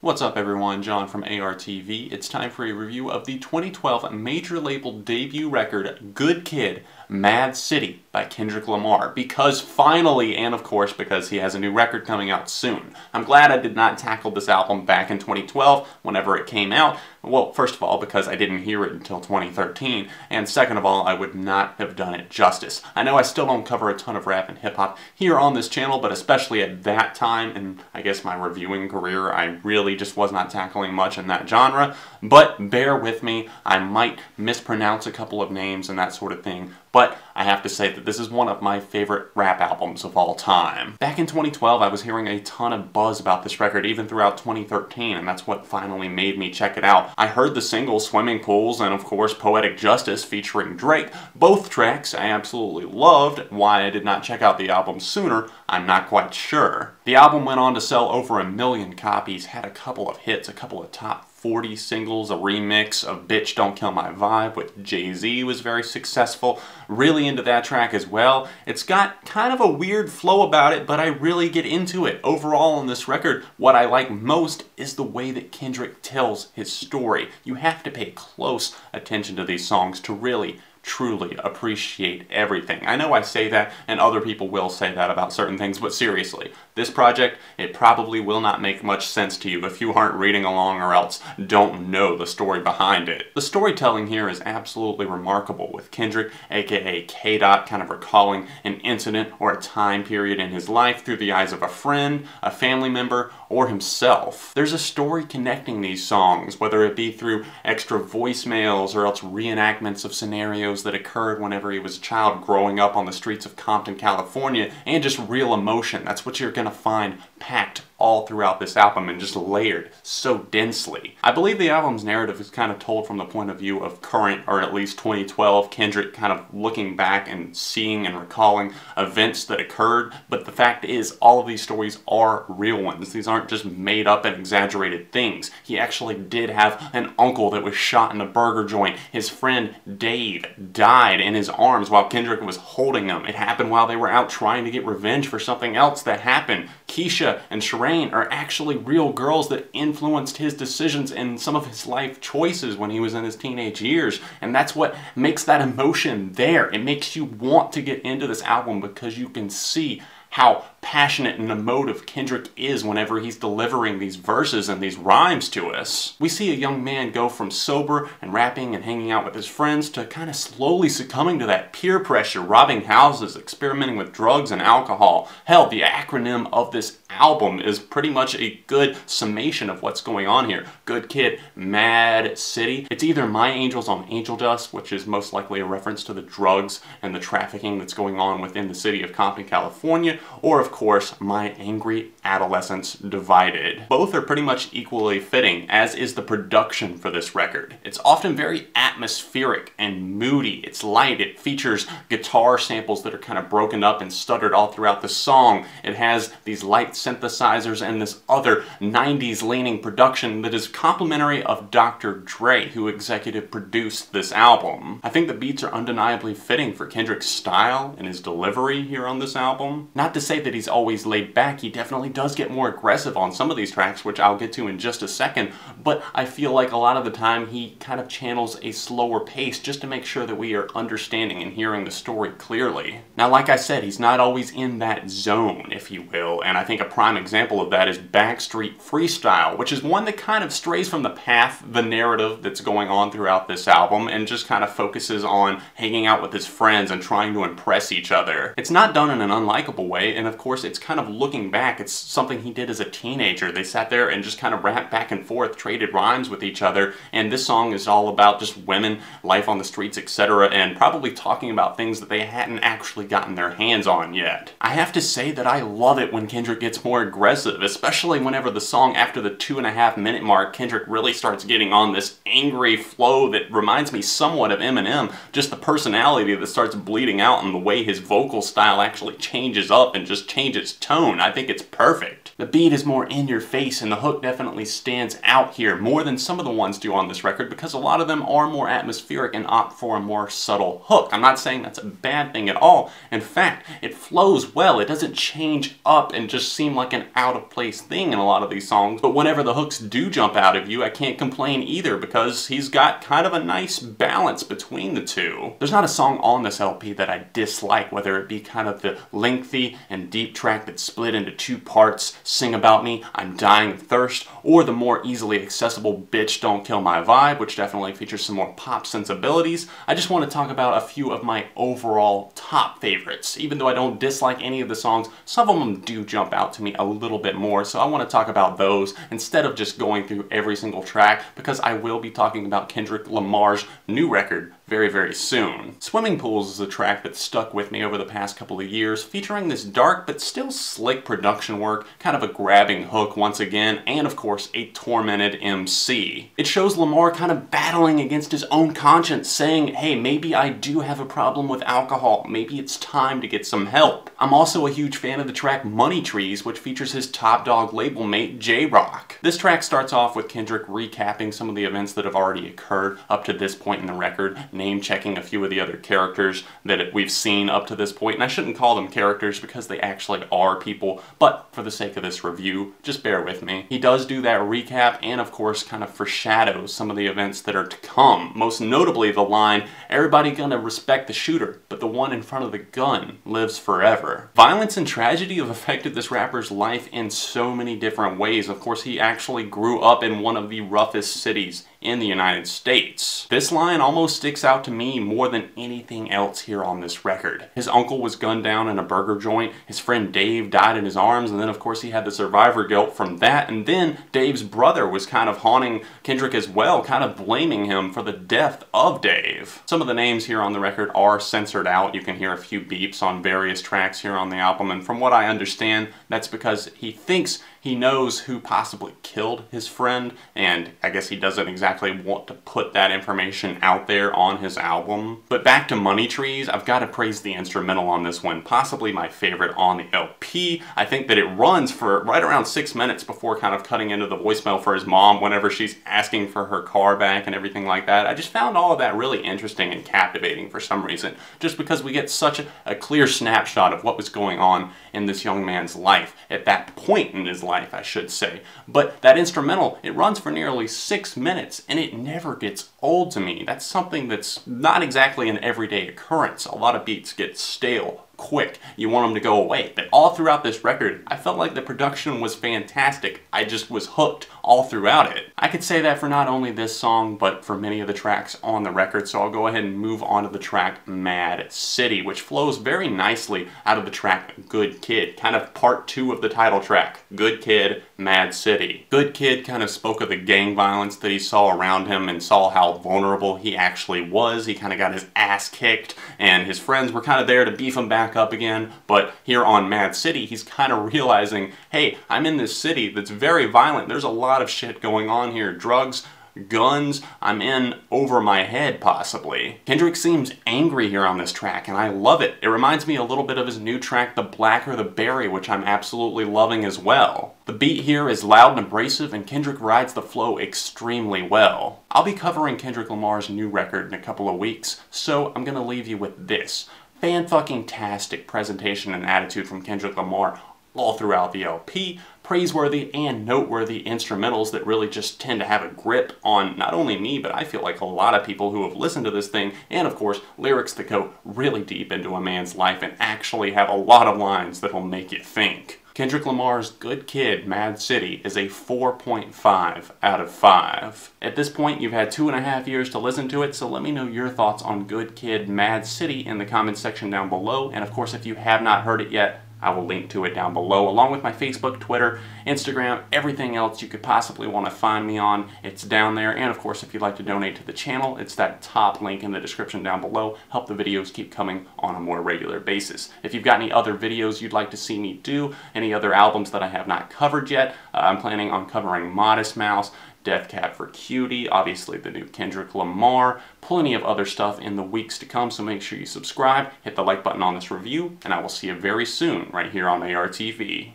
What's up everyone, John from ARTV. It's time for a review of the 2012 major label debut record, Good Kid, M.A.A.D City by Kendrick Lamar. Because finally, and of course because he has a new record coming out soon. I'm glad I did not tackle this album back in 2012 whenever it came out. Well, first of all, because I didn't hear it until 2013, and second of all, I would not have done it justice. I know I still don't cover a ton of rap and hip-hop here on this channel, but especially at that time, in I guess my reviewing career, I really just was not tackling much in that genre. But bear with me, I might mispronounce a couple of names and that sort of thing, but I have to say that this is one of my favorite rap albums of all time. Back in 2012, I was hearing a ton of buzz about this record, even throughout 2013, and that's what finally made me check it out. I heard the singles Swimming Pools and of course Poetic Justice featuring Drake. Both tracks I absolutely loved. Why I did not check out the album sooner, I'm not quite sure. The album went on to sell over 1 million copies, had a couple of hits, a couple of top 40 singles, a remix of Bitch Don't Kill My Vibe with Jay-Z was very successful. Really into that track as well. It's got kind of a weird flow about it, but I really get into it. Overall on this record, what I like most is the way that Kendrick tells his story. You have to pay close attention to these songs to really truly appreciate everything. I know I say that, and other people will say that about certain things, but seriously, this project, it probably will not make much sense to you if you aren't reading along or else don't know the story behind it. The storytelling here is absolutely remarkable, with Kendrick, aka K-Dot, kind of recalling an incident or a time period in his life through the eyes of a friend, a family member, or himself. There's a story connecting these songs, whether it be through extra voicemails or else reenactments of scenarios that occurred whenever he was a child growing up on the streets of Compton, California, and just real emotion. That's what you're gonna find packed all throughout this album and just layered so densely. I believe the album's narrative is kind of told from the point of view of current, or at least 2012, Kendrick kind of looking back and seeing and recalling events that occurred, but the fact is all of these stories are real ones. These aren't just made up and exaggerated things. He actually did have an uncle that was shot in a burger joint. His friend Dave died in his arms while Kendrick was holding him. It happened while they were out trying to get revenge for something else that happened. Keisha and Shireen are actually real girls that influenced his decisions and some of his life choices when he was in his teenage years, and that's what makes that emotion there. It makes you want to get into this album because you can see how passionate and emotive Kendrick is whenever he's delivering these verses and these rhymes to us. We see a young man go from sober and rapping and hanging out with his friends to kind of slowly succumbing to that peer pressure, robbing houses, experimenting with drugs and alcohol. Hell, the acronym of this album is pretty much a good summation of what's going on here. Good Kid, M.A.A.D City. It's either My Angels on Angel Dust, which is most likely a reference to the drugs and the trafficking that's going on within the city of Compton, California, or of course, My Angry Adolescents Divided. Both are pretty much equally fitting, as is the production for this record. It's often very atmospheric and moody. It's light. It features guitar samples that are kind of broken up and stuttered all throughout the song. It has these light synthesizers and this other 90s leaning production that is complimentary of Dr. Dre, who executive produced this album. I think the beats are undeniably fitting for Kendrick's style and his delivery here on this album. Not to say that he's always laid back, he definitely does get more aggressive on some of these tracks, which I'll get to in just a second, but I feel like a lot of the time he kind of channels a slower pace just to make sure that we are understanding and hearing the story clearly. Now, like I said, he's not always in that zone, if you will, and I think a prime example of that is Backstreet Freestyle, which is one that kind of strays from the path, the narrative that's going on throughout this album, and just kind of focuses on hanging out with his friends and trying to impress each other. It's not done in an unlikable way, and of course it's kind of looking back, it's something he did as a teenager. They sat there and just kind of rapped back and forth, traded rhymes with each other, and this song is all about just women, life on the streets, etc., and probably talking about things that they hadn't actually gotten their hands on yet. I have to say that I love it when Kendrick gets more aggressive, especially whenever the song, after the 2.5-minute mark, Kendrick really starts getting on this angry flow that reminds me somewhat of Eminem, just the personality that starts bleeding out and the way his vocal style actually changes up and just changes changes tone. I think it's perfect. The beat is more in your face and the hook definitely stands out here more than some of the ones do on this record because a lot of them are more atmospheric and opt for a more subtle hook. I'm not saying that's a bad thing at all. In fact, it flows well. It doesn't change up and just seem like an out of place thing in a lot of these songs. But whenever the hooks do jump out of you, I can't complain either because he's got kind of a nice balance between the two. There's not a song on this LP that I dislike, whether it be kind of the lengthy and deep track that's split into two parts, Sing About Me, I'm Dying of Thirst, or the more easily accessible Bitch Don't Kill My Vibe, which definitely features some more pop sensibilities. I just want to talk about a few of my overall top favorites. Even though I don't dislike any of the songs, some of them do jump out to me a little bit more, so I want to talk about those instead of just going through every single track, because I will be talking about Kendrick Lamar's new record very, very soon. Swimming Pools is a track that stuck with me over the past couple of years, featuring this dark but still slick production work, kind of a grabbing hook once again, and of course a tormented MC. It shows Lamar kind of battling against his own conscience, saying, hey, maybe I do have a problem with alcohol, maybe it's time to get some help. I'm also a huge fan of the track Money Trees, which features his Top Dawg label mate J-Rock. This track starts off with Kendrick recapping some of the events that have already occurred up to this point in the record, name-checking a few of the other characters that we've seen up to this point, and I shouldn't call them characters because they actually are people, but for the sake of this review, just bear with me. He does do that recap and of course kind of foreshadows some of the events that are to come, most notably the line, everybody gonna respect the shooter, but the one in front of the gun lives forever. Violence and tragedy have affected this rapper's life in so many different ways. Of course, he actually grew up in one of the roughest cities in the United States. This line almost sticks out to me more than anything else here on this record. His uncle was gunned down in a burger joint, his friend Dave died in his arms, and then of course he had the survivor guilt from that, and then Dave's brother was kind of haunting Kendrick as well, kind of blaming him for the death of Dave. Some of the names here on the record are censored out. You can hear a few beeps on various tracks here on the album, and from what I understand, that's because he thinks he knows who possibly killed his friend, and I guess he doesn't exactly want to put that information out there on his album. But back to Money Trees, I've got to praise the instrumental on this one, possibly my favorite on the LP. I think that it runs for right around 6 minutes before kind of cutting into the voicemail for his mom whenever she's asking for her car back and everything like that. I just found all of that really interesting and captivating for some reason, just because we get such a clear snapshot of what was going on in this young man's life at that point in his life, I should say. But that instrumental, it runs for nearly 6 minutes and it never gets old to me. That's something that's not exactly an everyday occurrence. A lot of beats get stale quick. You want them to go away. But all throughout this record, I felt like the production was fantastic. I just was hooked all throughout it. I could say that for not only this song, but for many of the tracks on the record, so I'll go ahead and move on to the track M.A.A.D City, which flows very nicely out of the track Good Kid, kind of part 2 of the title track, Good Kid, M.A.A.D City. Good Kid kind of spoke of the gang violence that he saw around him and saw how vulnerable he actually was. He kind of got his ass kicked, and his friends were kind of there to beef him back up again, but here on M.A.A.D City, he's kind of realizing, hey, I'm in this city that's very violent. There's a lot of shit going on here. Drugs, guns, I'm in over my head, possibly. Kendrick seems angry here on this track, and I love it. It reminds me a little bit of his new track, The Blacker the Berry, which I'm absolutely loving as well. The beat here is loud and abrasive, and Kendrick rides the flow extremely well. I'll be covering Kendrick Lamar's new record in a couple of weeks, so I'm gonna leave you with this. Fan-fucking-tastic presentation and attitude from Kendrick Lamar all throughout the LP, praiseworthy and noteworthy instrumentals that really just tend to have a grip on not only me, but I feel like a lot of people who have listened to this thing, and of course, lyrics that go really deep into a man's life and actually have a lot of lines that'll make you think. Kendrick Lamar's Good Kid, M.A.A.D City is a 4.5 out of 5. At this point, you've had 2.5 years to listen to it, so let me know your thoughts on Good Kid, M.A.A.D City in the comments section down below, and of course, if you have not heard it yet, I will link to it down below, along with my Facebook, Twitter, Instagram, everything else you could possibly want to find me on. It's down there. And of course, if you'd like to donate to the channel, it's that top link in the description down below. Help the videos keep coming on a more regular basis. If you've got any other videos you'd like to see me do, any other albums that I have not covered yet, I'm planning on covering Modest Mouse, Death Cab for Cutie, obviously the new Kendrick Lamar, plenty of other stuff in the weeks to come, so make sure you subscribe, hit the like button on this review, and I will see you very soon right here on ARTV.